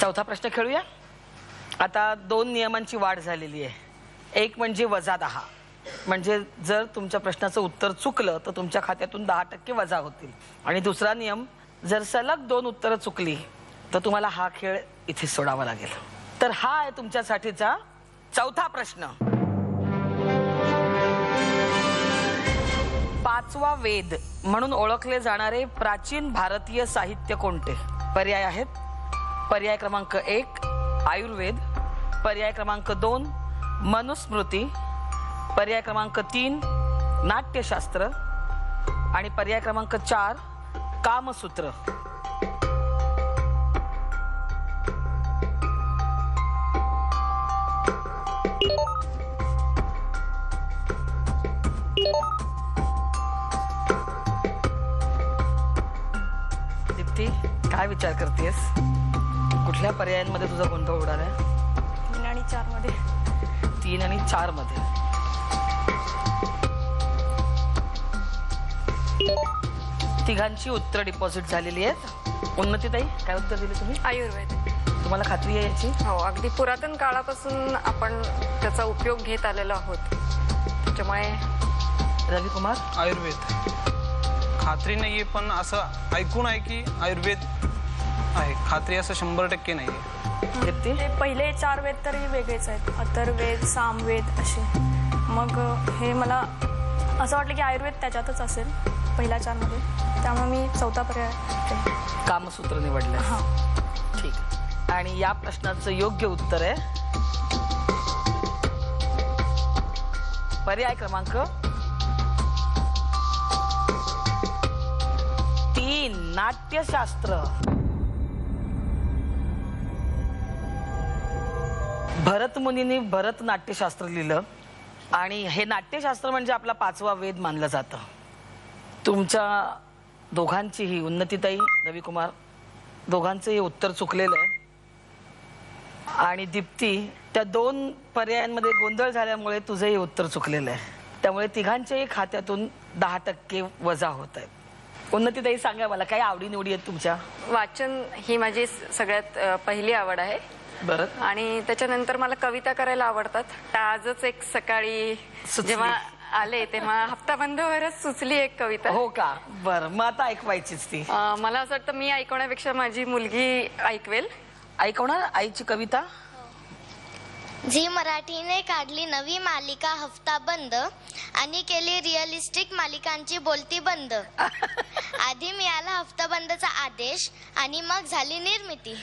चौथा प्रश्न खेळूया। आता 2 नियमांची वाढ झालेली आहे। एक म्हणजे -10, म्हणजे जर तुमच्या प्रश्नाचं उत्तर चुकलं तर तुमच्या खात्यातून 10% वजा होतील। आणि दुसरा नियम, जर सलग 2 उत्तरं चुकली तर तुम्हाला हा खेळ इथे सोडावा लागेल। तर हा आहे तुमच्यासाठीचा चौथा प्रश्न। 5वा वेद म्हणून ओळखले जाणारे प्राचीन भारतीय साहित्य कोणते? पर्याय आहेत। पर्याय क्रमांक 1 आयुर्वेद, पर्याय क्रमांक 2 मनुस्मृती, पर्याय क्रमांक 3 नाट्यशास्त्र आणि पर्याय क्रमांक 4 कामसूत्र। दीप्ती, काय विचार करतेस? कुठल्या पर्यायांमध्ये तुझा गोंधळ उडाला आहे? 3 आणि 4 मध्ये। 3 आणि 4 मध्ये। तिघांची उत्तर डिपॉझिट झालेली आहेत। उन्नतीताई, काय उत्तर दिले तुम्ही? आयुर्वेद। तुम्हाला खात्री आहे याची? हो, अगदी पुरातन काळापासून आपण त्याचा उपयोग घेत आलेलो आहोत, त्याच्यामुळे। रविकुमार? आयुर्वेद। खात्री नाहीये, पण असं ऐकून आहे की आयुर्वेद आहे। खात्री असं 100% नाहीये। दीप्ती? ते पहिले 4 वेद तरी वेगळेच आहेत, अथर्ववेद, सामवेद असे। मग हे मला असं वाटलं की आयुर्वेद त्याच्यातच असेल पहिल्या 4 मध्ये, त्यामुळे मी चौथा पर्याय कामसूत्र निवडलं। हां, ठीक। आणि या प्रश्नाचं योग्य उत्तर आहे पर्याय क्रमांक 3 नाट्यशास्त्र। भरत मुनींनी भरत नाट्यशास्त्र लिहिलं आणि हे नाट्यशास्त्र म्हणजे आपला 5वा वेद मानलं जातं। तुमच्या दोघांचीही, उन्नतीताई, रविकुमार, दोघांचंही उत्तर चुकलेलं आहे। आणि दीप्ती, त्या 2 पर्यायांमध्ये गोंधळ झाल्यामुळे तुझंही उत्तर चुकलेलं आहे, त्यामुळे तिघांच्याही खात्यातून 10% वजा होत आहेत। उन्नतीताई, सांगा मला काय आवडीनिवडी आहेत तुमच्या? वाचन ही माझी सगळ्यात पहिली आवड आहे। बरं। आणि त्याच्यानंतर मला कविता करायला आवडतात। तर आजच एक सकाळी जेव्हा आले तेव्हा हप्ताबंधवरच सुचली एक कविता। हो का? बरं, मग आता ऐकवायचीच ती। मला असं वाटतं मी ऐकवण्यापेक्षा माझी मुलगी ऐकवेल। ऐकवणार आईची कविता? झी मराठीने काढली नवी मालिका हफ्ताबंद आणि केली रिअलिस्टिक मालिकांची बोलती बंद। आधी मिळाला हफ्ताबंदचा आदेश आणि मग झाली निर्मिती।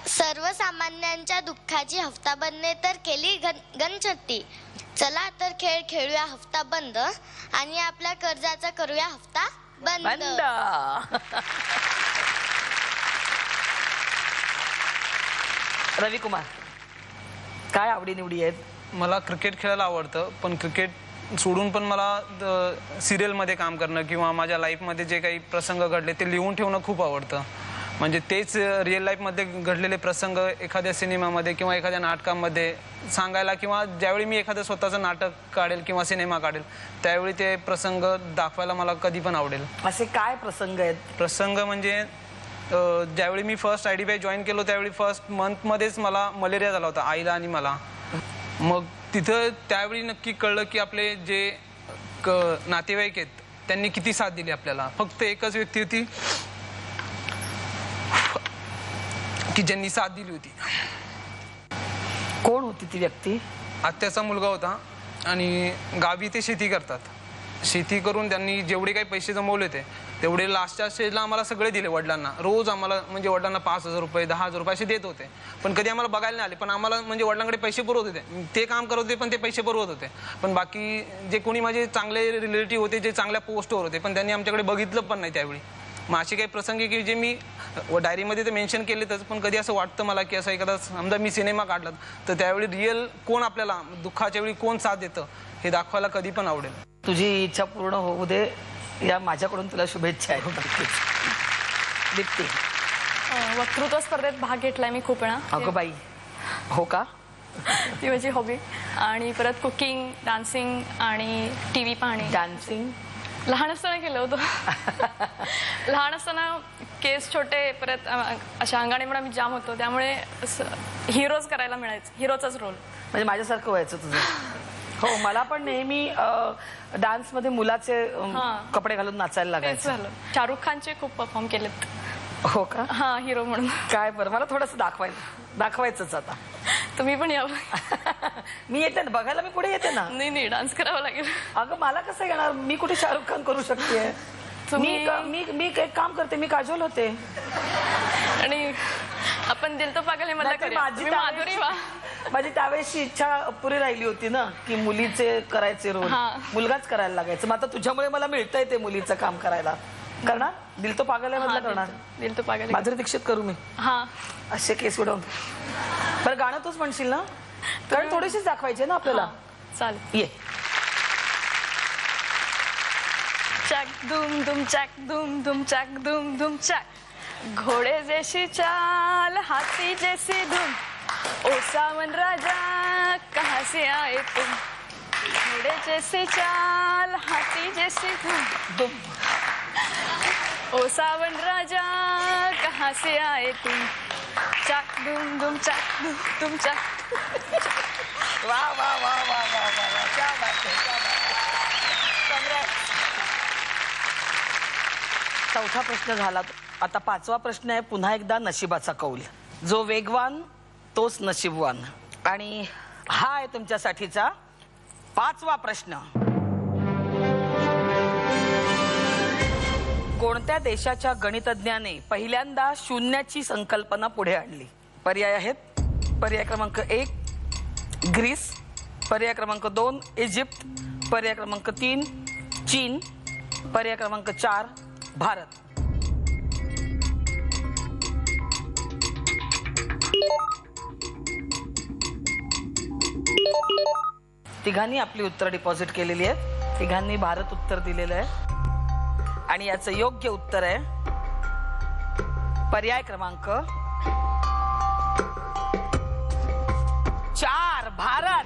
सर्वसामान्यांच्या दुःखाची हफ्ताबंदने तर केली गनछट्टी। चला तर खेळ खेळूया हफ्ता बंद आणि आपल्या कर्जाचा करूया हफ्ता बंद। रविकुमार, काय आवडीनिवडी आहेत? मला क्रिकेट खेळायला आवडतं, पण क्रिकेट सोडून पण मला सिरियलमध्ये काम करणं किंवा माझ्या लाईफमध्ये जे काही प्रसंग घडले ते लिहून ठेवणं खूप आवडतं। म्हणजे तेच रिअल लाईफमध्ये घडलेले प्रसंग एखाद्या सिनेमामध्ये किंवा एखाद्या नाटकामध्ये सांगायला, किंवा ज्यावेळी मी एखादं स्वतःचं नाटक काढेल किंवा सिनेमा काढेल त्यावेळी ते प्रसंग दाखवायला मला कधी पण आवडेल। असे काय प्रसंग आहेत? प्रसंग म्हणजे ज्यावेळी मी फर्स्ट IDBI जॉईन केलो त्यावेळी फर्स्ट मंथमध्येच मला मलेरिया झाला होता, आईला आणि मला। मग तिथं त्यावेळी नक्की कळलं की आपले जे नातेवाईक आहेत त्यांनी किती साथ दिली आपल्याला। फक्त एकच व्यक्ती होती की ज्यांनी साथ दिली होती। कोण होती ती व्यक्ती? आत्याचा मुलगा होता आणि गावी ते शेती करतात। शेती करून त्यांनी जेवढे काही पैसे जमवले होते तेवढे लास्टच्या स्टेजला आम्हाला सगळे दिले वडिलांना। रोज आम्हाला म्हणजे वडिलांना 5,000 रुपये 10,000 रुपये असे देत होते, पण कधी आम्हाला बघायला नाही आले। पण आम्हाला म्हणजे वडिलांकडे पैसे पुरवत होते, ते काम करत होते पण ते पैसे पुरवत होते। पण बाकी जे कोणी माझे चांगले रिलेटिव्ह होते जे चांगल्या पोस्टवर होते पण त्यांनी आमच्याकडे बघितलं पण नाही त्यावेळी। मग असे काही प्रसंग की जे मी डायरीमध्ये ते मेन्शन केलेतच, पण कधी असं वाटतं मला की असं एखादा समजा मी सिनेमा काढला तर त्यावेळी रिअल कोण आपल्याला दुःखाच्या वेळी कोण साथ देतं हे दाखवायला कधी पण आवडेल। तुझी इच्छा पूर्ण होऊ दे, या माझ्याकडून तुला शुभेच्छा आहेत। दीप्ती? वक्तृत्व स्पर्धेत भाग घेतलाय मी खूप वेळा। अगं बाई, हो का? ती माझी हॉबी। आणि परत कुकिंग, डान्सिंग आणि TV पाहणे। डान्सिंग लहान असताना केलं होतं। लहान असताना केस छोटे, परत अशा अंगाने पण आम्ही जाम होतो, त्यामुळे हिरोज करायला मिळायचं, हिरोचाच रोल. म्हणजे माझ्यासारखं व्हायचं तुझं. हो, मला पण नेहमी डान्स मध्ये मुलाचे कपडे घालून नाचायला तेच लागायचं. झालं. शाहरुख खानचे खूप परफॉर्म केलेत. हो का? हा, हिरो म्हणून. काय बरं, मला थोडंसं दाखवायचंच आता. तुम्ही पण यावं. मी येते ना बघायला, मी पुढे येते ना. नाही, डान्स करावा लागेल. अगं मला कसं येणार, मी कुठे शाहरुख खान करू शकते. मी एक काम करते, मी काजोल होते. आणि आपण दिल तो पागल हे मला करूया. तुम्ही माधुरी व्हा. माझी त्यावेळेसची इच्छा पुरी राहिली होती ना, की मुलीचे करायचे रोल मुलगाच करायला लागायचं. मग आता तुझ्यामुळे मला मिळतंय ते मुलीचं काम करायला. करणार दिल तो पागल आहे मधलं करणार. दिल तो पागल. माधुरी दीक्षित करू मी. हा, असे केस उडवून. बरं गाणं तूच म्हणशील ना, कारण थोडेसेच दाखवायचे ना आपल्याला. चालेल. ये. चक धूम धूम चक धूम धूम चक धूम धूम चक. घोड़े जैसी चाल, हाथी जैसी धुन, ओ सावन राजा कहाँ से आए तुम. घोड़े जैसी चाल, हाथी जैसी धुन, ओ सावन राजा कहाँ से आए तुम. चक धूम धूम चक धूम धूम चक. वा वा वा वा वा वा, क्या बात है, क्या बात है. Congrats. चौथा प्रश्न झाला. आता पाचवा प्रश्न आहे पुन्हा एकदा नशिबाचा कौल. जो वेगवान तोच नशीबवान. आणि हा आहे तुमच्यासाठीचा पाचवा प्रश्न. कोणत्या देशाच्या गणितज्ञाने पहिल्यांदा शून्याची संकल्पना पुढे आणली? पर्याय आहेत. पर्याय क्रमांक 1 ग्रीस, पर्याय क्रमांक 2 इजिप्त, पर्याय क्रमांक 3 चीन, पर्याय क्रमांक 4 भारत. तिघांनी आपली उत्तर डिपॉझिट केलेली आहेत. तिघांनी भारत उत्तर दिलेलं आहे आणि याचं योग्य उत्तर आहे पर्याय क्रमांक 4 भारत.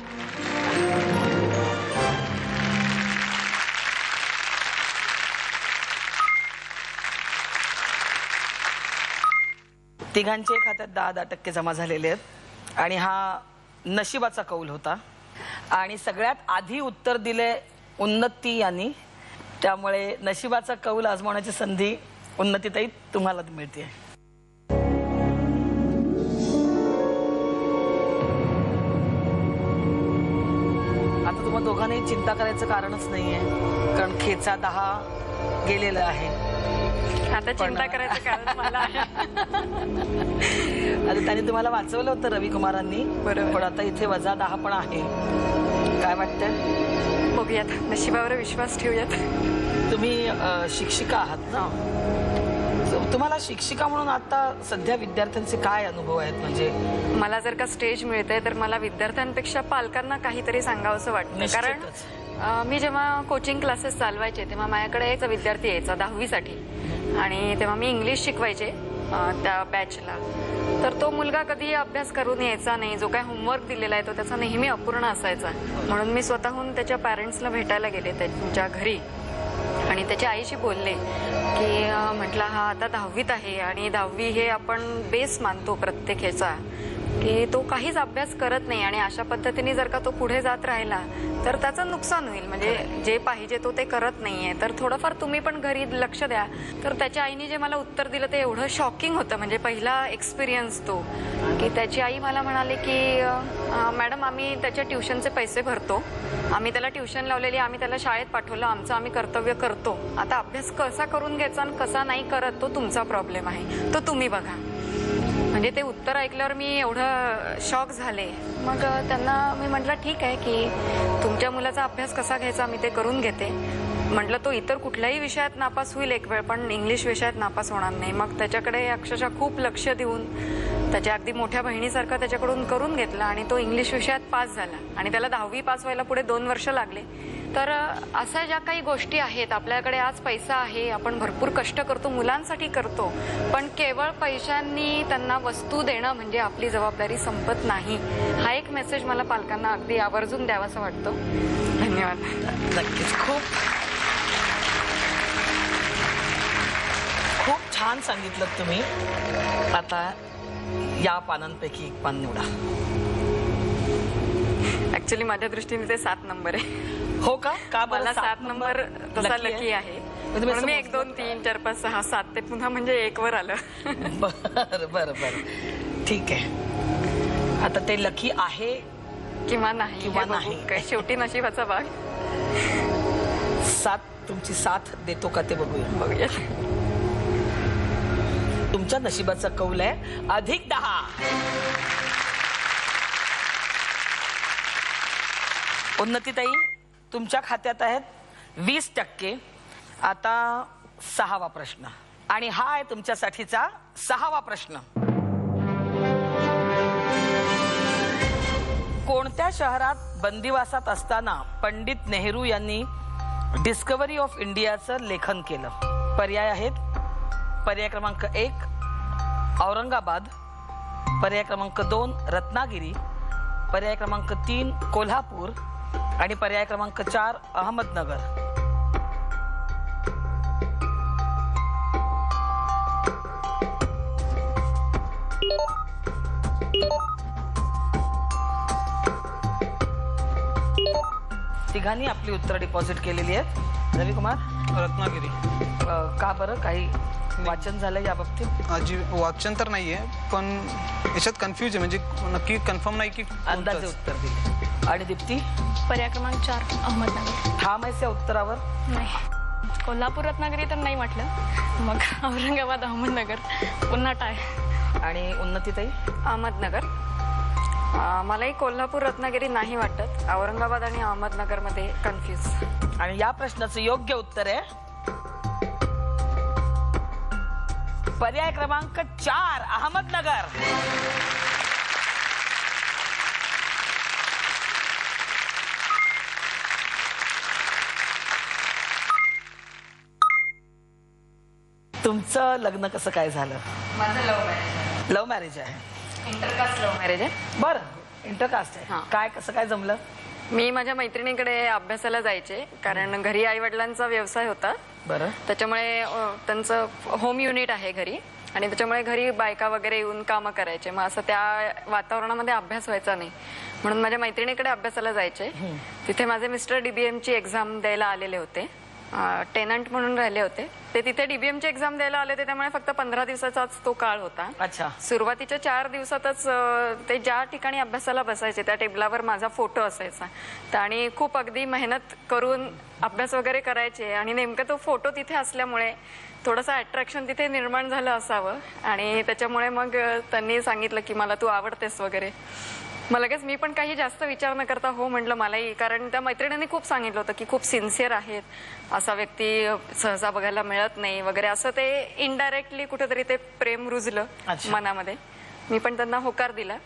तिघांचे खात्यात 10% जमा झालेले आहेत आणि हा नशिबाचा कौल होता. आणि सगळ्यात आधी उत्तर दिले उन्नती यांनी, त्यामुळे नशिबाचा कौल आजमावण्याची संधी उन्नतीताई तुम्हाला मिळते. आता तुम्हाला दोघांनाही चिंता करायचं कारणच नाहीये, कारण खेचा 10 गेलेला आहे. आता चिंता करायचं कारण मला आहे. आता त्यांनी तुम्हाला वाचवलं होतं रविकुमारांनी, पण आता इथे वजा 10 पण आहे. काय वाटतंय? बघूयात, नशिबावर विश्वास ठेवूयात. तुम्ही शिक्षिका आहात ना, तुम्हाला शिक्षिका म्हणून आता सध्या विद्यार्थ्यांचे काय अनुभव आहेत? म्हणजे मला जर का स्टेज मिळतंय तर मला विद्यार्थ्यांपेक्षा पालकांना काहीतरी सांगावंसं वाटतं. कारण मी जेव्हा कोचिंग क्लासेस चालवायचे तेव्हा माझ्याकडे एक विद्यार्थी यायचा 10वी साठी, आणि तेव्हा मी इंग्लिश शिकवायचे त्या बॅचला. तर तो मुलगा कधी अभ्यास करून यायचा नाही. जो काय होमवर्क दिलेला आहे तो त्याचा नेहमी अपूर्ण असायचा. म्हणून मी स्वतःहून त्याच्या पॅरेंट्सला भेटायला गेले त्यांच्या घरी आणि त्याच्या आईशी बोलले की म्हटलं हा आता 10वीत आहे आणि 10वी हे आपण बेस मानतो प्रत्येक ह्याचा, की तो काहीच अभ्यास करत नाही आणि अशा पद्धतीने जर का तो पुढे जात राहिला तर त्याचं नुकसान होईल. म्हणजे जे पाहिजे तो ते करत नाहीये, तर थोडंफार तुम्ही पण घरी लक्ष द्या. तर त्याच्या आईने जे मला उत्तर दिलं ते एवढं शॉकिंग होतं. म्हणजे पहिला एक्सपिरियन्स तो, की त्याची आई मला म्हणाले की मॅडम आम्ही त्याच्या ट्युशनचे पैसे भरतो, आम्ही त्याला ट्युशन लावलेली, आम्ही त्याला शाळेत पाठवलं, आमचं आम्ही कर्तव्य करतो. आता अभ्यास कसा करून घ्यायचा आणि कसा नाही करत तो तुमचा प्रॉब्लेम आहे, तो तुम्ही बघा. म्हणजे ते उत्तर ऐकल्यावर मी एवढं शॉक झाले. मग त्यांना मी म्हटलं ठीक आहे की तुमच्या मुलाचा अभ्यास कसा घ्यायचा मी ते करून घेते. म्हटलं तो इतर कुठल्याही विषयात नापास होईल एक वेळ, पण इंग्लिश विषयात नापास होणार नाही. मग त्याच्याकडे अक्षरशः खूप लक्ष देऊन त्याच्या अगदी मोठ्या बहिणीसारखं त्याच्याकडून करून घेतलं आणि तो इंग्लिश विषयात पास झाला. आणि त्याला 10वी पास व्हायला पुढे 2 वर्ष लागले. तर अशा ज्या काही गोष्टी आहेत, आपल्याकडे आज पैसा आहे, आपण भरपूर कष्ट करतो, मुलांसाठी करतो, पण केवळ पैशांनी त्यांना वस्तू देणं म्हणजे आपली जबाबदारी संपत नाही. हा एक मेसेज मला पालकांना अगदी आवर्जून द्यावासा वाटतो. धन्यवाद. नक्कीच खूप खूप छान छान सांगितलं तुम्ही. आता या पानांपैकी एक पान निवडा. ऍक्च्युली माझ्या दृष्टीने ते 7 नंबर आहे. हो का? का बरं मला 7 नंबर तसा लकी आहे. म्हणून मी 1 2 3 4 5 6 7 ते पुन्हा म्हणजे 1 वर आलं. बरं बरं बरं, ठीक आहे. आता ते लकी आहे किंवा नाही किंवा हे बघू. नाही. काय शेवटी नशिबाचा भाग. 7 तुमची साथ देतो का ते बघूया. बघूया. तुमच्या नशिबाचा कौल आहे +10. उन्नतीताई, तुमच्या खात्यात आहेत 20%. आता 6वा प्रश्न, आणि हा आहे तुमच्यासाठीचा 6वा प्रश्न. कोणत्या शहरात बंदिवासात असताना पंडित नेहरू यांनी डिस्कव्हरी ऑफ इंडियाचं लेखन केलं? पर्याय आहेत. पर्याय क्रमांक 1 औरंगाबाद, पर्याय क्रमांक 2 रत्नागिरी, पर्याय क्रमांक 3 कोल्हापूर आणि पर्याय क्रमांक 4 अहमदनगर. तिघांनी आपली उत्तरं डिपॉझिट केलेली आहेत. रविकुमार, रत्नागिरी. का बरं, काही वाचन झालं या बाबतीत? आजी वाचन तर नाहीये, पण याच्यात कन्फ्युज आहे, म्हणजे नक्की कन्फर्म नाही की अंदाजे कोणतंच. उत्तर दिले. आणि दीप्ती, पर्याय क्रमांक 4 अहमदनगर. ठाम आहेस या उत्तरावर? नाही, कोल्हापूर रत्नागिरी तर नाही म्हटलं. मग औरंगाबाद अहमदनगर पुन्हा टाय. आणि उन्नतीताई? अहमदनगर. मलाही कोल्हापूर रत्नागिरी नाही वाटत. औरंगाबाद आणि अहमदनगर मध्ये कन्फ्युज. आणि या प्रश्नाचं योग्य उत्तर आहे पर्याय क्रमांक 4 अहमदनगर. तुमचं लग्न कसं काय झालं? माझं लव्ह मॅरेज. लव्ह मॅरेज आहे. इंटरकास्ट लव्ह मॅरेज आहे. बरं, इंटरकास्ट आहे. हां. काय, कसं काय जमलं? मी माझ्या मैत्रिणीकडे अभ्यासाला जायचे, कारण घरी आई वडिलांचा व्यवसाय होता. बरं. त्याच्यामुळे त्यांचं होम युनिट आहे घरी, आणि त्याच्यामुळे घरी बायका वगैरे येऊन कामं करायचे. मग असं त्या वातावरणामध्ये अभ्यास व्हायचा नाही, म्हणून माझ्या मैत्रिणीकडे अभ्यासाला जायचे. तिथे माझे मिस्टर DBMची एक्झाम द्यायला आलेले होते. टेनंट म्हणून राहिले होते ते. तिथे DBMची एक्झाम द्यायला आले होते, त्यामुळे फक्त 15 दिवसाचाच तो काळ होता. अच्छा. सुरुवातीच्या 4 दिवसातच ते ज्या ठिकाणी अभ्यासाला बसायचे त्या टेबलावर माझा फोटो असायचा. आणि खूप अगदी मेहनत करून अभ्यास वगैरे करायचे, आणि नेमकं तो फोटो तिथे असल्यामुळे थोडंसं अट्रॅक्शन तिथे निर्माण झालं असावं, आणि त्याच्यामुळे मग त्यांनी सांगितलं की मला तू आवडतेस वगैरे. मग लगेच मी पण काही जास्त विचार न करता हो म्हटलं मलाही, कारण त्या मैत्रिणींनी खूप सांगितलं होतं की खूप सिन्सिअर आहेत, असा व्यक्ती सहसा बघायला मिळत नाही वगैरे, असं ते इनडायरेक्टली कुठेतरी ते प्रेम रुजलं मनामध्ये. मी पण त्यांना होकार दिला.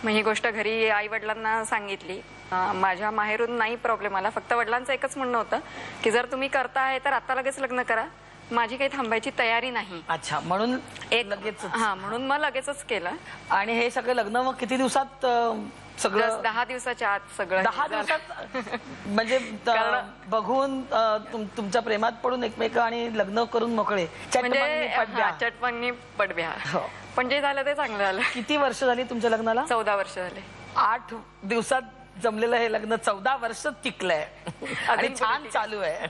मग ही गोष्ट घरी आई वडिलांना सांगितली. माझ्या माहेरून नाही प्रॉब्लेम आला, फक्त वडिलांचं एकच म्हणणं होतं की जर तुम्ही करताय तर आता लगेच लग्न करा, माझी काही थांबायची तयारी नाही. अच्छा, म्हणून लगेच. हा, म्हणून मग लगेचच केलं. आणि हे सगळं लग्न मग किती दिवसात सगळं? 10 दिवसाच्या आत सगळं. 10 दिवसात म्हणजे बघून तुमच्या प्रेमात पडून एकमेक आणि लग्न करून मोकळे. चटपंगनी पडब्या. पण जे झालं ते चांगलं झालं. किती वर्ष झाली तुमच्या लग्नाला? 14 वर्ष झाले. 8 दिवसात जमलेलं हे लग्न 14 वर्ष टिकलंय आणि छान चालू आहे.